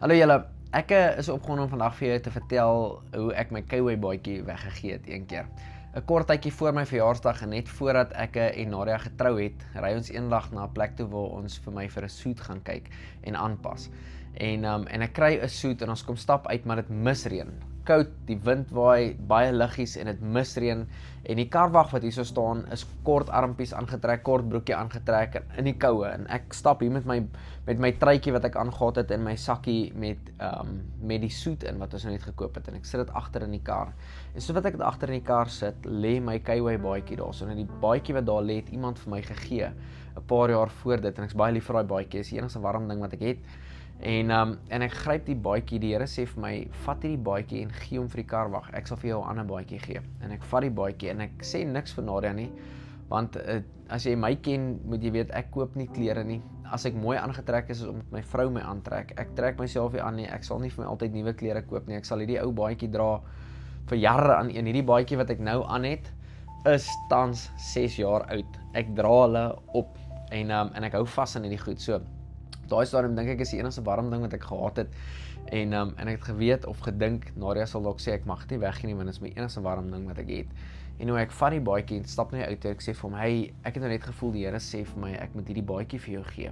Hallo julle, ek is opgewonde om vandag vir julle te vertel hoe ek my Kiwi baadjie weggegee het een keer. 'n Kort tydjie voor my verjaarsdag en net voordat ek en Nadia getrou het, ry ons eendag na 'n plek toe waar ons vir my vir 'n soet gaan kyk en aanpas. En ek kry 'n soet en ons kom stap uit, maar dit misreën. Koud, die wind waai, baie liggies en dit misreën en die karwag wat hierso staan is kort armpies aangetrek, kort broekie aangetrek in die koue en ek stap hier met my truitjie wat ek aangetrek het en my sakkie met die soet in wat ons net gekoop het en ek sit dit agter in die kar. En so wat ek dit agter in die kar sit, lê my Kiwi baadjie daarso en die baadjie wat daar lê het iemand vir my gegee 'n paar jaar voor dit en ek's baie lief vir daai baadjie. Is die enigste warm ding wat ek het. En ek gryp die baadjie, die Here sê vir my, vat hierdie baadjie en gee hom vir die karwag. Ek sal vir jou 'n ander baadjie gee. En ek vat die baadjie en ek sê niks vir Nadia nie, want as jy my ken, moet jy weet ek koop nie klere nie. As ek mooi aangetrek is omdat my vrou my aantrek. Ek trek myself nie aan nie. Ek sal nie vir my altyd nuwe klere koop nie. Ek sal hierdie ou baadjie dra vir jare aan een. Hierdie baadjie wat ek nou aan het, is tans 6 jaar oud. Ek dra hulle op en ek hou vas aan hierdie goed. So daai stadium dink ek is die enigste warm ding wat ek gehad het en ek het geweet of gedink Nadia sal dalk sê ek mag dit nie weggee nie want dit is my enigste warm ding wat ek het. En nou ek vat die baadjie en stap na die auto. Ek sê vir hom, hey, ek het nou net gevoel die Here sê vir my ek moet hierdie baadjie vir jou gee.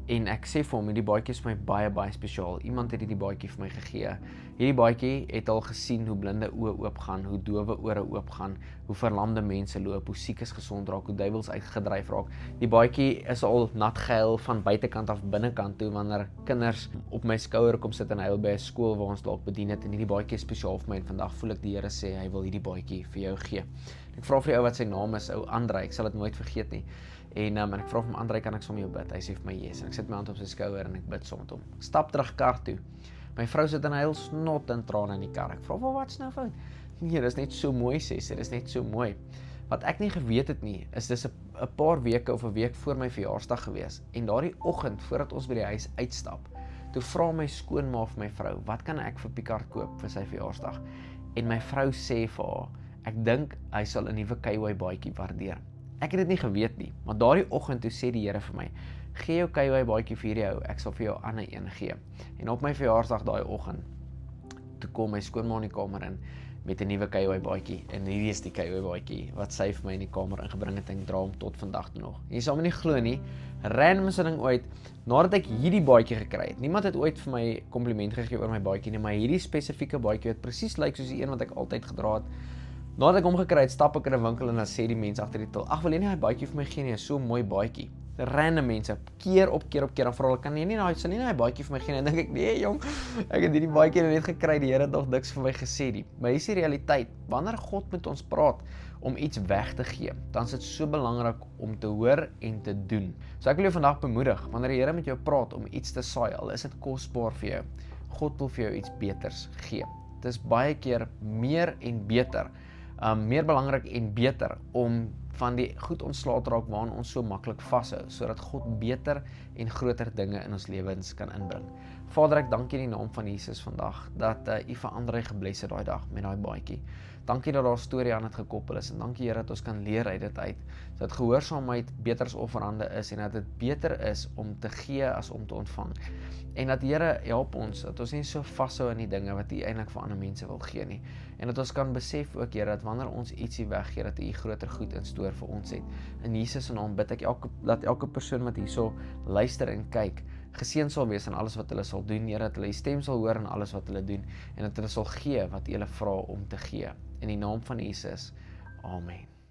En ek sê vir hom, hierdie baadjie is vir my baie baie spesiaal. Iemand het hierdie baadjie vir my gegee. Hierdie baadjie het al gesien hoe blinde oë oopgaan, hoe dowe ore oopgaan, hoe verlamde mense loop, hoe siekes gesond raak, hoe duiwels uitgedryf raak. Die baadjie is al nat gehuil van buitekant af binnekant toe wanneer kinders op my skouer kom sit en huil by 'n skool waar ons dalk bedien het en hierdie baadjie is spesiaal vir my en vandag voel ek die Here sê hy wil hierdie baadjie vir jou gee. Ek vra vir die ou wat sy naam is, ou Andrei, ek sal dit nooit vergeet nie. En ek vra vir hom, Andrei, kan ek saam jou bid? Hy sê vir my yes en ek sit my hand op sy skouer en ek bid saam met hom. Ek stap terug kar toe. My vrou sit en huil snot en trane in die kar. Ek vra vir wat's nou fout? Nee, dis net so mooi sê sy, dis net so mooi. Wat ek nie geweet het nie, is dis 'n paar weke of 'n week voor my verjaarsdag gewees. En daardie oggend voordat ons by die huis uitstap, toe vra my skoonma vir my vrou, wat kan ek vir Picard koop vir sy verjaarsdag? En my vrou sê vir haar, ek dink hy sal 'n nuwe Kiwi baadjie waardeer. Ek het dit nie geweet nie, maar daardie oggend toe sê die Here vir my, gee jou Kiwi baadjie vir hierdie ou, ek sal vir jou 'n ander een gee. En op my verjaarsdag daai oggend, toe kom my skoonma in die kamer in met 'n nuwe Kiwi baadjie en hierdie is die Kiwi baadjie wat sy vir my in die kamer ingebring het en ek dra hom tot vandag toe nog. Jy sal my nie glo nie, randomste ding ooit, nadat ek hierdie baadjie gekry het. Niemand het ooit vir my kompliment gegee oor my baadjie nie, maar hierdie spesifieke baadjie wat presies lyk soos die een wat ek altyd gedra het. Nadat ek hom gekry het, stap ek in 'n winkel en dan sê die mense agter die til, ag wil jy nie daai baadjie vir my gee nie, is so 'n mooi baadjie. Random mense, keer op keer dan vra hulle, kan jy nie daai baadjie vir my gee nie? Dan dink ek, nee jong, ek het hierdie baadjie net gekry, die Here het nog niks vir my gesê nie. Maar hier is die realiteit, wanneer God met ons praat om iets weg te gee, dan is dit so belangrik om te hoor en te doen. So ek wil jou vandag bemoedig, wanneer die Here met jou praat om iets te saai, al is dit kosbaar vir jou, God wil vir jou iets beters gee. Dit is baie keer meer en beter, meer belangrik en beter om van die goed ontslae te raak waaraan ons so maklik vashou, sodat God beter en groter dinge in ons lewens kan inbring. Vader, ek dank U in die naam van Jesus vandag, dat U vir Andrei gebless het daai dag met daai baadjie. Dankie dat daar 'n storie aan dit gekoppel is en dankie Here dat ons kan leer uit dit uit, dat gehoorsaamheid beter as offerande is en dat dit beter is om te gee as om te ontvang. En dat Here help ons, dat ons nie so vashou in die dinge wat U eintlik vir ander mense wil gee nie. En dat ons kan besef ook Here, dat wanneer ons ietsie weggee, dat U groter goed in store vir ons het. In Jesus se naam bid ek dat elke persoon wat hierso luister en kyk, geseën sal wees in alles wat hulle sal doen, Here, dat hulle U stem sal hoor in alles wat hulle doen, en dat hulle sal gee wat U hulle vra om te gee. In die naam van Jesus, amen.